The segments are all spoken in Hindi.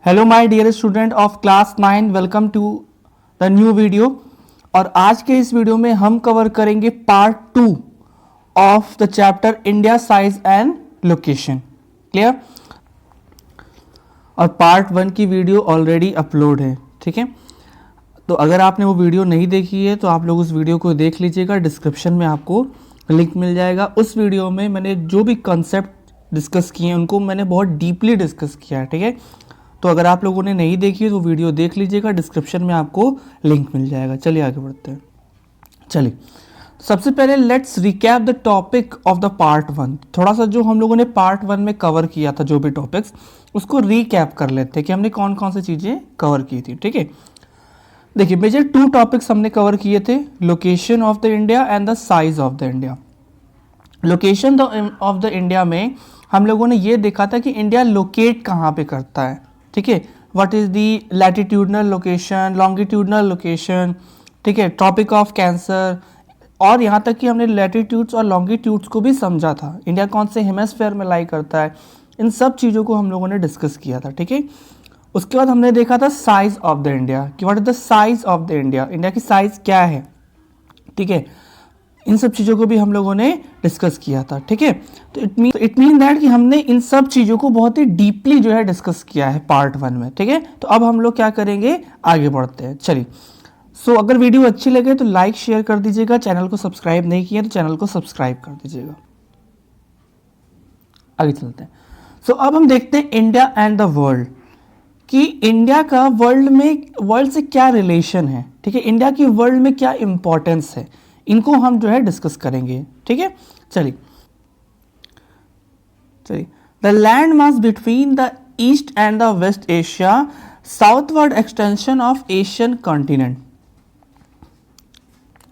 Hello my dear student of class 9, welcome to the new video. और आज के इस वीडियो में हम कवर करेंगे part 2 of the chapter India size and location. Clear? और पार्ट 1 की वीडियो ऑलरेडी अपलोड है, ठीक है। तो अगर आपने वो वीडियो नहीं देखी है तो आप लोग उस वीडियो को देख लीजिएगा, डिस्क्रिप्शन में आपको लिंक मिल जाएगा। उस वीडियो में मैंने जो भी कॉन्सेप्ट डिस्कस किए हैं उनको मैंने बहुत डीपली डिस्कस किया है, ठीक है। तो अगर आप लोगों ने नहीं देखी है तो वीडियो देख लीजिएगा, डिस्क्रिप्शन में आपको लिंक मिल जाएगा। चलिए आगे बढ़ते हैं। चलिए सबसे पहले let's recap the topic of the part 1। थोड़ा सा जो हम लोगों ने पार्ट 1 में कवर किया था, जो भी टॉपिक्स, उसको रिकैप कर लेते हैं कि हमने कौन कौन सी चीज़ें कवर की थी, ठीक है। देखिए मेजर 2 टॉपिक्स हमने कवर किए थे, location of the India and the size of the India. Location of the India में हम लोगों ने ये देखा था कि इंडिया लोकेट कहाँ पे करता है, ठीक है। What is the latitudinal location, longitudinal location, ठीक है, ट्रॉपिक ऑफ कैंसर, और यहाँ तक कि हमने लैटिट्यूड्स और लॉन्गिट्यूड्स को भी समझा था। इंडिया कौन से हेमिस्फीयर में लाई करता है, इन सब चीज़ों को हम लोगों ने डिस्कस किया था, ठीक है। उसके बाद हमने देखा था साइज ऑफ द इंडिया कि what is the size of the India, India की साइज क्या है, ठीक है। इन सब चीज़ों को भी हम लोगों ने डिस्कस किया था, ठीक है। तो इट मीन दैट कि हमने इन सब चीज़ों को बहुत ही डीपली जो है डिस्कस किया है पार्ट 1 में, ठीक है। तो अब हम लोग क्या करेंगे, आगे बढ़ते हैं। चलिए अगर वीडियो अच्छी लगे तो लाइक शेयर कर दीजिएगा, चैनल को सब्सक्राइब नहीं किया तो चैनल को सब्सक्राइब कर दीजिएगा। आगे चलते हैं। अब हम देखते हैं इंडिया एंड द वर्ल्ड, कि इंडिया का वर्ल्ड से क्या रिलेशन है, ठीक है। इंडिया की वर्ल्ड में क्या इंपॉर्टेंस है, इनको हम जो है डिस्कस करेंगे, ठीक है। चलिए the land mass between the east and the west Asia, southward extension of Asian continent.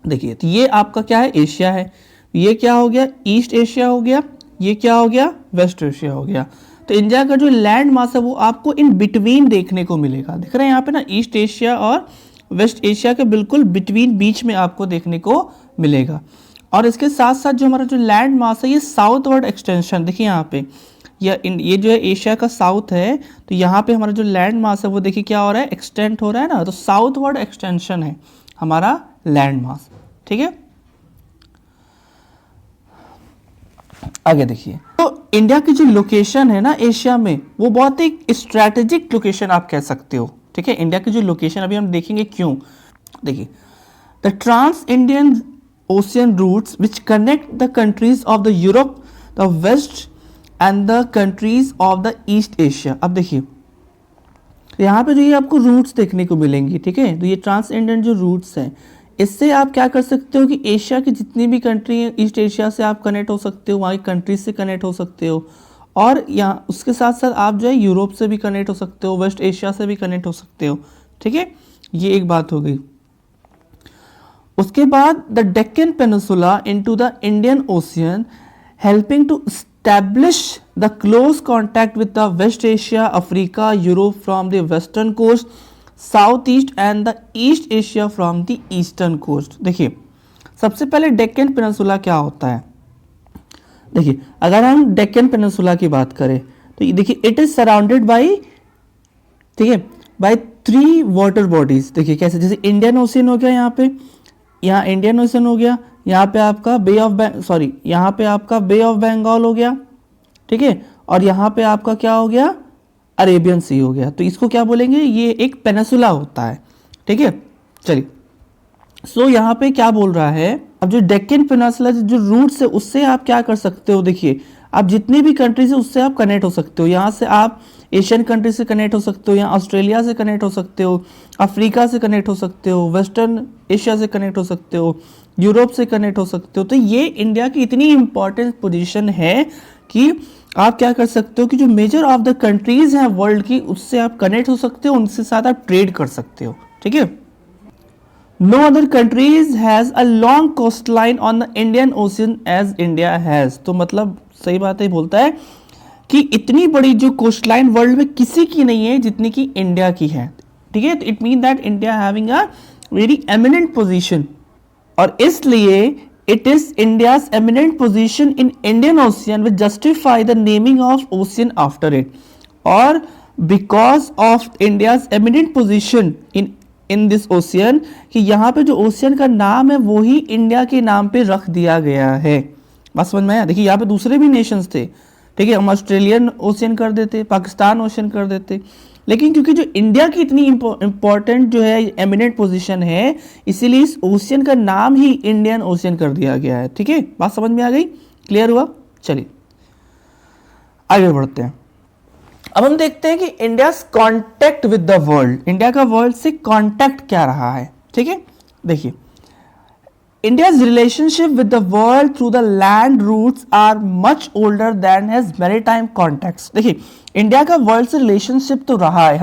देखिए तो ये आपका क्या है, एशिया है। ये क्या हो गया, ईस्ट एशिया हो गया। ये क्या हो गया, वेस्ट एशिया हो गया। तो इंडिया का जो लैंड मास है वो आपको इन बिटवीन देखने को मिलेगा। दिख रहे हैं यहाँ पे ना, ईस्ट एशिया और वेस्ट एशिया के बिल्कुल बिटवीन, बीच में आपको देखने को मिलेगा। और इसके साथ साथ जो हमारा जो लैंड मास है ये साउथवर्ड एक्सटेंशन, देखिए यहाँ पे ये जो है एशिया का साउथ है, तो यहाँ पे हमारा जो लैंड मास है वो देखिए क्या हो रहा है, एक्सटेंड हो रहा है ना। तो साउथवर्ड एक्सटेंशन है हमारा लैंड मास, ठीक है। आगे देखिए, तो इंडिया की जो लोकेशन है ना एशिया में, वो बहुत ही स्ट्रैटेजिक लोकेशन आप कह सकते हो, ठीक है। इंडिया की जो लोकेशन अभी हम देखेंगे क्यों। देखिए the trans Indian Ocean routes which connect the countries of the Europe, the west and the countries of the east Asia. अब देखिए यहाँ पे जो ये आपको रूट्स देखने को मिलेंगी, ठीक है। तो ये ट्रांस इंडियन जो रूट्स हैं, इससे आप क्या कर सकते हो कि एशिया की जितनी भी कंट्री है, ईस्ट एशिया से आप कनेक्ट हो सकते हो, वहाँ की कंट्रीज से कनेक्ट हो सकते हो, और यहाँ उसके साथ साथ आप जो है यूरोप से भी कनेक्ट हो सकते हो, वेस्ट एशिया से भी कनेक्ट हो सकते हो, ठीक है। ये एक बात हो गई। उसके बाद the Deccan peninsula into the Indian Ocean, helping to establish the close contact with the west Asia, Africa, Europe from the western coast, south east and the east Asia from the eastern coast. देखिए सबसे पहले डेक्कन पेनिनसुला क्या होता है। देखिए अगर हम डेक्कन पेनिनसुला की बात करें तो ये देखिए इट इज सराउंडेड बाय, ठीक है, बाय 3 वाटर बॉडीज। देखिए कैसे, जैसे इंडियन ओशियन हो गया, यहाँ इंडियन ओशियन हो गया, यहाँ पे आपका यहाँ पे आपका बे ऑफ बंगाल हो गया, ठीक है, और यहाँ पे आपका क्या हो गया, अरेबियन सी हो गया। तो इसको क्या बोलेंगे, ये एक पेनिनसुला होता है, ठीक है। चलिए यहाँ पे क्या बोल रहा है, अब जो डेक्कन पेनिनसुला जो रूट्स है उससे आप क्या कर सकते हो। देखिए आप जितनी भी कंट्रीज है उससे आप कनेक्ट हो सकते हो। यहाँ से आप एशियन कंट्री से कनेक्ट हो सकते हो, यहाँ ऑस्ट्रेलिया से कनेक्ट हो सकते हो, अफ्रीका से कनेक्ट हो सकते हो, वेस्टर्न एशिया से कनेक्ट हो सकते हो, यूरोप से कनेक्ट हो सकते हो। तो ये इंडिया की इतनी इंपॉर्टेंट पोजीशन है कि आप क्या कर सकते हो कि जो मेजर ऑफ द कंट्रीज हैं वर्ल्ड की, उससे आप कनेक्ट हो सकते हो, उनसे साथ आप ट्रेड कर सकते हो, ठीक है। No other countries has a long coast line on the Indian Ocean as India has. तो मतलब सही बात है, बोलता है कि इतनी बड़ी जो कोस्ट लाइन वर्ल्ड में किसी की नहीं है जितनी की इंडिया की है, ठीक है। तो it mean that India having a very eminent position, और इसलिए it is India's eminent position in Indian Ocean which justify the naming of ocean after it। और because of India's eminent position in this ocean, कि यहाँ पे जो ओशियन का नाम है वो ही इंडिया के नाम पे रख दिया गया है। बात समझ में आया? देखिए यहाँ पे दूसरे भी नेशंस थे, ठीक है, हम ऑस्ट्रेलियन ओशियन कर देते, पाकिस्तान ओशियन कर देते, लेकिन क्योंकि जो इंडिया की इतनी इंपॉर्टेंट जो है एमिनेंट पोजीशन है, इसीलिए इस ओशियन का नाम ही इंडियन ओशियन कर दिया गया है। ठीक है, बात समझ में आ गई? क्लियर हुआ? चलिए आगे बढ़ते हैं। अब हम देखते हैं कि India contact with the world, India का वर्ल्ड से कॉन्टैक्ट क्या रहा है। ठीक है, देखिए India's relationship with the world through the land routes are much older than his maritime contacts। देखिए इंडिया का वर्ल्ड से रिलेशनशिप तो रहा है,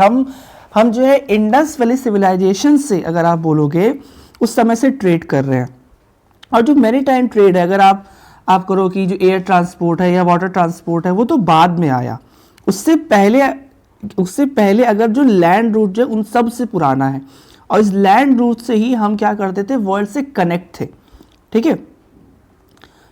हम जो है इंडस वैली सिविलाइजेशन से अगर आप बोलोगे उस समय से ट्रेड कर रहे हैं। और जो मैरीटाइम ट्रेड है, अगर आप करो कि जो एयर ट्रांसपोर्ट है या वाटर ट्रांसपोर्ट है वो तो बाद में आया, उससे पहले अगर जो लैंड रूट जो उन सब से पुराना है, और इस लैंड रूट से ही हम क्या करते थे, वर्ल्ड से कनेक्ट थे। ठीक है,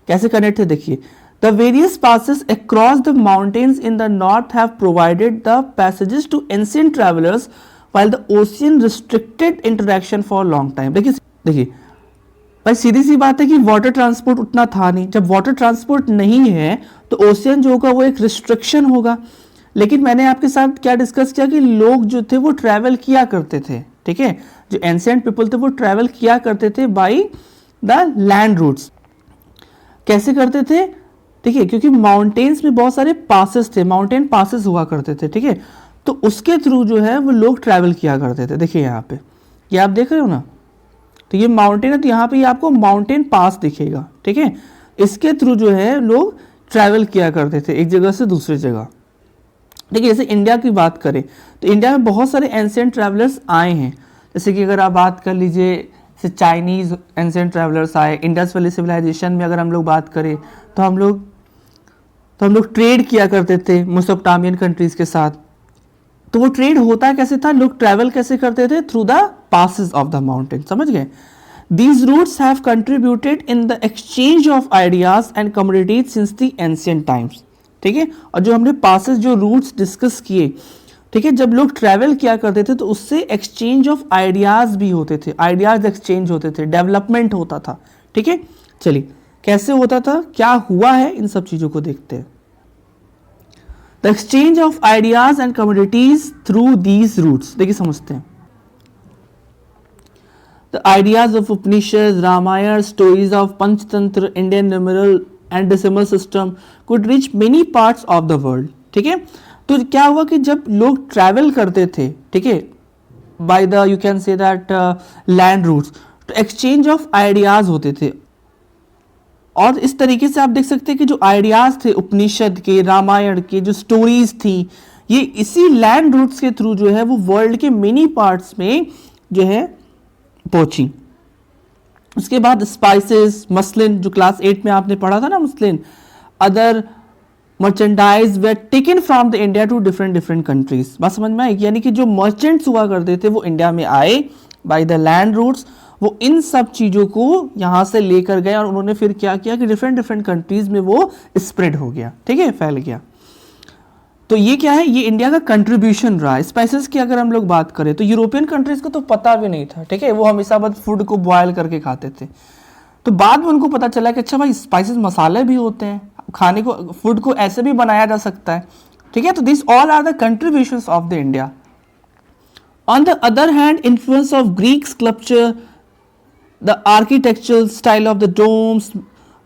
कैसे कनेक्ट थे? देखिए the various passes across the mountains in the north have provided the passages to ancient travellers while the ocean restricted interaction for long time. देखिए भाई सीधी सी बात है कि वाटर ट्रांसपोर्ट उतना था नहीं। जब वाटर ट्रांसपोर्ट नहीं है तो ओशियन जो होगा वो एक रिस्ट्रिक्शन होगा। लेकिन मैंने आपके साथ क्या डिस्कस किया कि लोग जो थे वो ट्रैवल किया करते थे। ठीक है, जो एंशिएंट पीपल थे वो ट्रैवल किया करते थे बाय द लैंड रूट्स। कैसे करते थे? ठीक है, क्योंकि माउंटेन्स में बहुत सारे पासेस थे, माउंटेन पासेस हुआ करते थे। ठीक है, तो उसके थ्रू जो है वो लोग ट्रैवल किया करते थे। देखिए यहाँ पे ये आप देख रहे हो ना, तो ये माउंटेन है, तो यहाँ पे आपको माउंटेन पास दिखेगा। ठीक है, इसके थ्रू जो है लोग ट्रैवल किया करते थे एक जगह से दूसरी जगह। देखिए जैसे इंडिया की बात करें तो इंडिया में बहुत सारे एंशिएंट ट्रैवलर्स आए हैं। जैसे कि अगर आप बात कर लीजिए, जैसे चाइनीज़ एंशिएंट ट्रैवलर्स आए। इंडस वैली सिविलाइजेशन में अगर हम लोग बात करें तो हम लोग ट्रेड किया करते थे मेसोपोटामियन कंट्रीज़ के साथ। तो वो ट्रेड होता कैसे था, लोग ट्रैवल कैसे करते थे? Through the passes of the mountain. समझ गए? These routes have contributed in the exchange of ideas and commodities since the ancient times। ठीक है, और जो हमने पासेस जो रूट्स डिस्कस किए, ठीक है, जब लोग ट्रैवल किया करते थे तो उससे एक्सचेंज ऑफ आइडियाज भी होते थे, आइडियाज एक्सचेंज होते थे, डेवलपमेंट होता था। ठीक है, चलिए कैसे होता था, क्या हुआ है, इन सब चीजों को देखते हैं। The exchange of ideas and commodities through these routes. देखिए समझते हैं। The ideas of Upanishad, Ramayana, stories of Panchatantra, Indian numeral and decimal system could reach many parts of the world. ठीक है, तो क्या हुआ कि जब लोग ट्रैवल करते थे, ठीक है, by the you can say that land routes, तो एक्सचेंज ऑफ आइडियाज होते थे। और इस तरीके से आप देख सकते हैं कि जो आइडियाज थे उपनिषद के, रामायण के, जो स्टोरीज थी, ये इसी लैंड रूट्स के थ्रू जो है वो वर्ल्ड के मेनी पार्ट्स में जो है पहुंची। उसके बाद स्पाइसेस, मसलिन, जो क्लास 8 में आपने पढ़ा था ना, muslin, other merchandise were taken from the India to different countries. बात समझ में आई? यानी कि जो मर्चेंट्स हुआ करते थे वो इंडिया में आए बाय द लैंड रूट्स, वो इन सब चीज़ों को यहाँ से लेकर गए और उन्होंने फिर क्या किया कि डिफरेंट कंट्रीज में वो स्प्रेड हो गया। ठीक है, फैल गया। तो ये क्या है, ये इंडिया का कंट्रीब्यूशन रहा है। स्पाइसेस की अगर हम लोग बात करें तो यूरोपियन कंट्रीज को तो पता भी नहीं था। ठीक है, वो हमेशा बस फूड को बॉयल करके खाते थे। तो बाद में उनको पता चला कि अच्छा भाई स्पाइसेस मसाले भी होते हैं, खाने को, फूड को ऐसे भी बनाया जा सकता है। ठीक है, तो this all are the contributions of the India. On the other hand, influence of Greek sculpture, the architectural style of the domes,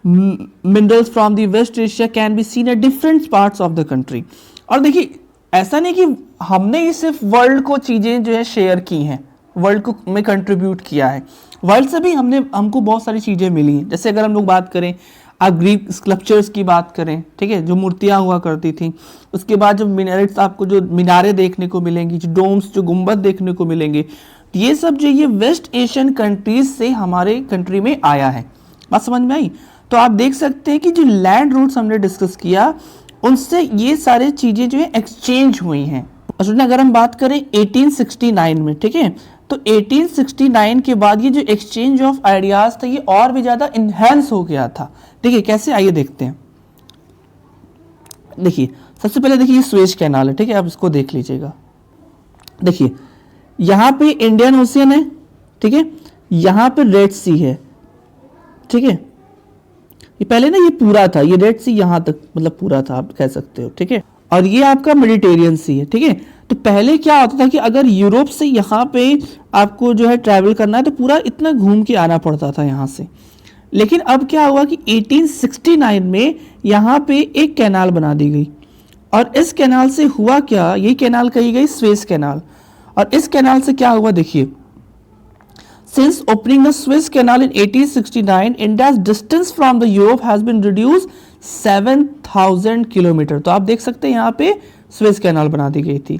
minerals from the west Asia can be seen at different parts of the country. और देखिए ऐसा नहीं कि हमने ही सिर्फ वर्ल्ड को चीज़ें जो है शेयर की हैं, वर्ल्ड को में कंट्रीब्यूट किया है, वर्ल्ड से भी हमको बहुत सारी चीज़ें मिली हैं। जैसे अगर हम लोग बात करें, आप ग्रीक स्कल्पचर्स की बात करें, ठीक है, जो मूर्तियाँ हुआ करती थी, उसके बाद जो मिनरेट्स, आपको जो मीनारें देखने को मिलेंगी, जो डोम्स, जो गुंबद देखने को मिलेंगे, ये सब जो ये वेस्ट एशियन कंट्रीज से हमारे कंट्री में आया है। बात समझ में आई? तो आप देख सकते हैं कि जो लैंड रूट्स हमने डिस्कस किया उनसे ये सारी चीज़ें जो है एक्सचेंज हुई हैं। अगर हम बात करें 1869 में, ठीक है, तो 1869 के बाद ये जो एक्सचेंज ऑफ आइडियाज था ये और भी ज़्यादा इन्हेंस हो गया था। ठीक है, कैसे, आइए देखते हैं। देखिए सबसे पहले देखिए ये स्वेज कैनाल है, ठीक है, आप इसको देख लीजिएगा। देखिए यहाँ पे इंडियन ओशियन है, ठीक है, यहाँ पे रेड सी है, ठीक है, ये पहले ना ये पूरा था, ये रेड सी यहाँ तक मतलब पूरा था आप कह सकते हो, ठीक है, और ये आपका मेडिटेरियन सी है, ठीक है। तो पहले क्या होता था कि अगर यूरोप से यहाँ पे आपको जो है ट्रैवल करना है तो पूरा इतना घूम के आना पड़ता था यहाँ से। लेकिन अब क्या हुआ कि 1869 में यहाँ पे एक कैनाल बना दी गई, और इस कैनाल से हुआ क्या, ये कैनाल कही गई स्वेज कैनाल। और इस कैनाल से क्या हुआ देखिए, since opening the Suez Canal in 1869 India's distance from the Europe has been reduce 7000 kilometre. तो आप देख सकते हैं यहाँ पे स्वेज कैनाल बना दी गई थी,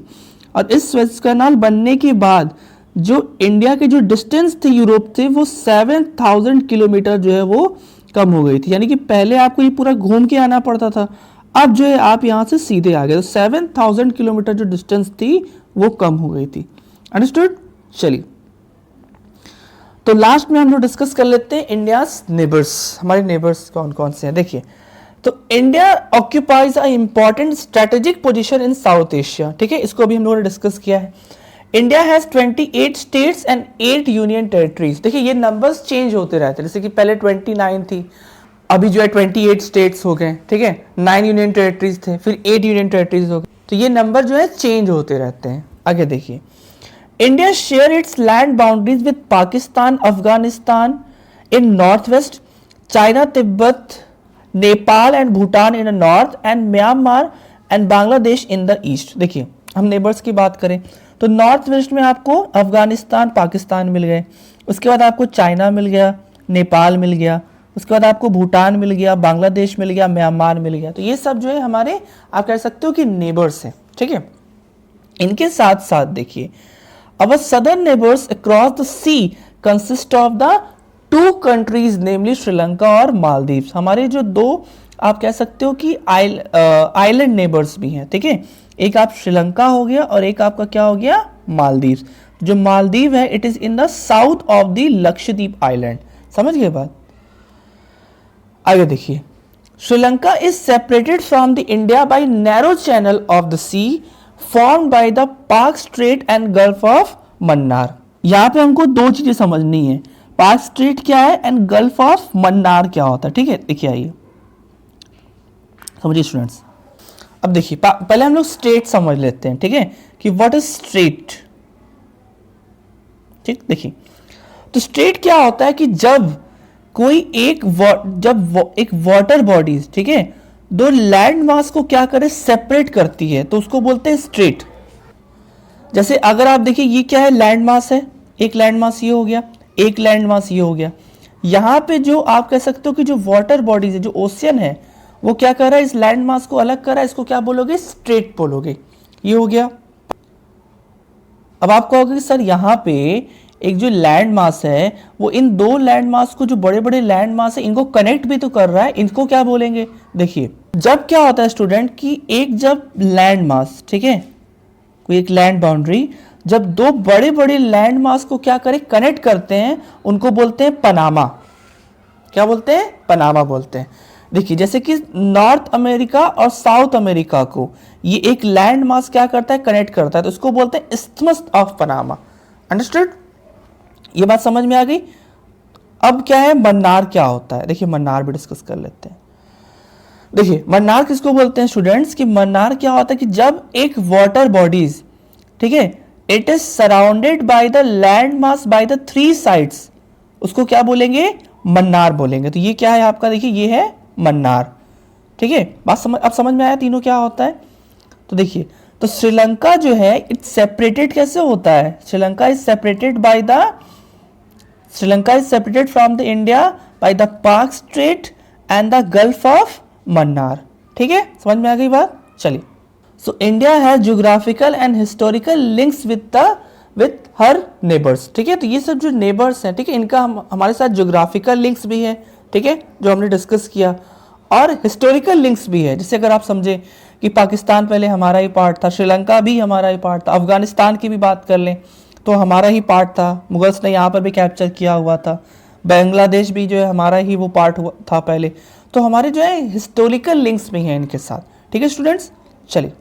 और इस स्वेज कैनाल बनने के बाद जो इंडिया के जो डिस्टेंस थे यूरोप थे वो 7000 किलोमीटर जो है वो कम हो गई थी। यानी कि पहले आपको ये पूरा घूम के आना पड़ता था, अब जो है आप यहाँ से सीधे आ गए, तो 7000 किलोमीटर जो डिस्टेंस थी वो कम हो गई थी। अंडरस्टूड? चलिए, तो लास्ट में हम लोग डिस्कस कर लेते हैं इंडियाज नेबर्स, हमारे नेबर्स कौन कौन से हैं। देखिए, तो India occupies a important strategic position in south Asia, ठीक है, इसको भी हम लोगों ने डिस्कस किया है। India has 28 states and 8 union territories. देखिए ये नंबर्स चेंज होते रहते हैं, जैसे कि पहले 29 थी, अभी जो है 28 स्टेट्स हो गए, ठीक है, 9 यूनियन टेरिटरीज थे, फिर 8 यूनियन टेरिटरीज हो गए, तो ये नंबर जो है चेंज होते रहते हैं। आगे देखिए, India share its land boundaries with Pakistan, Afghanistan in north west, China, Tibet, Nepal and Bhutan in the north, and Myanmar and Bangladesh in the east. देखिए हम नेबर्स की बात करें तो नॉर्थ वेस्ट में आपको अफगानिस्तान, पाकिस्तान मिल गए, उसके बाद आपको चाइना मिल गया, नेपाल मिल गया, उसके बाद आपको भूटान मिल गया, बांग्लादेश मिल गया, म्यांमार मिल गया। तो ये सब जो है हमारे आप कह सकते हो कि नेबर्स हैं, ठीक है। इनके साथ साथ देखिए, our southern neighbours across the sea consist of the 2 countries namely Sri Lanka और मालदीव्स। हमारे जो 2 आप कह सकते हो कि आइलैंड नेबर्स भी हैं, ठीक है, एक आप श्रीलंका हो गया और एक आपका क्या हो गया, मालदीव्स। जो मालदीव है it is in the south of the Lakshadweep island. समझ गए बात? आगे देखिए, Sri Lanka is separated from the India by narrow channel of the sea formed by the Palk strait and gulf of Mannar. यहां पे हमको 2 चीजें समझनी है, पाक स्ट्रेट क्या है एंड गल्फ ऑफ मन्नार क्या होता है, ठीक है। देखिए आइए समझिए स्टूडेंट्स। अब देखिए पहले हम लोग स्ट्रेट समझ लेते हैं, ठीक है, कि व्हाट इज स्ट्रेट। ठीक, देखिए तो स्ट्रेट क्या होता है कि जब कोई एक वाटर बॉडीज, ठीक है, 2 लैंड मास को क्या करे, सेपरेट करती है, तो उसको बोलते हैं स्ट्रेट। जैसे अगर आप देखिए ये क्या है, लैंड मास है, एक लैंड मास ये हो गया, एक लैंड मास ये हो गया। यहां पे जो आप कह सकते हो कि जो वाटर बॉडीज है, जो ओशियन है, वो क्या कर रहा है, इस लैंड मास को अलग कर रहा है, इसको क्या बोलोगे, स्ट्रेट बोलोगे। ये हो गया। अब आप कहोगे कि सर यहाँ पे एक जो लैंड मास है वो इन 2 लैंड मास को, जो बड़े बड़े लैंड मास है, इनको कनेक्ट भी तो कर रहा है, इनको क्या बोलेंगे। देखिए जब क्या होता है स्टूडेंट कि एक जब लैंड मास, ठीक है, कोई एक लैंड बाउंड्री जब 2 बड़े बड़े लैंड मास को क्या करे, कनेक्ट करते हैं, उनको बोलते हैं पनामा। क्या बोलते हैं, पनामा बोलते हैं। देखिए जैसे कि नॉर्थ अमेरिका और साउथ अमेरिका को ये एक लैंड मास क्या करता है, कनेक्ट करता है, तो इसको बोलते हैं इस्थमस ऑफ पनामा। अंडरस्टूड? ये बात समझ में आ गई। अब क्या है, मन्नार क्या होता है, देखिए मन्नार भी डिस्कस कर लेते हैं। देखिए मन्नार किसको बोलते हैं स्टूडेंट्स, कि मन्नार क्या होता है कि जब एक वाटर बॉडीज, ठीक है, it is surrounded by the land mass by the 3 sides, उसको क्या बोलेंगे, मन्नार बोलेंगे। तो ये क्या है आपका, देखिए ये है मन्नार, ठीक है। बात अब समझ में आया तीनों क्या होता है। तो देखिए, तो श्रीलंका जो है इट सेपरेटेड कैसे होता है, Sri Lanka is separated from the India by the Palk strait and the gulf of Mannar, ठीक है। समझ में आ गई बात? चलिए, so India has geographical and historical links with her neighbours, ठीक है। तो ये सब जो नेबर्स हैं, ठीक है, इनका हमारे साथ ज्योग्राफिकल लिंक्स भी है, ठीक है, जो हमने डिस्कस किया, और हिस्टोरिकल लिंक्स भी है। जैसे अगर आप समझे कि पाकिस्तान पहले हमारा ही पार्ट था, श्रीलंका भी हमारा ही पार्ट था, अफगानिस्तान की भी बात कर लें तो हमारा ही पार्ट था, मुगल्स ने यहाँ पर भी कैप्चर किया हुआ था, बांग्लादेश भी जो है हमारा ही वो पार्ट था पहले। तो हमारे जो है हिस्टोरिकल लिंक्स भी हैं इनके साथ, ठीक है स्टूडेंट्स। चलिए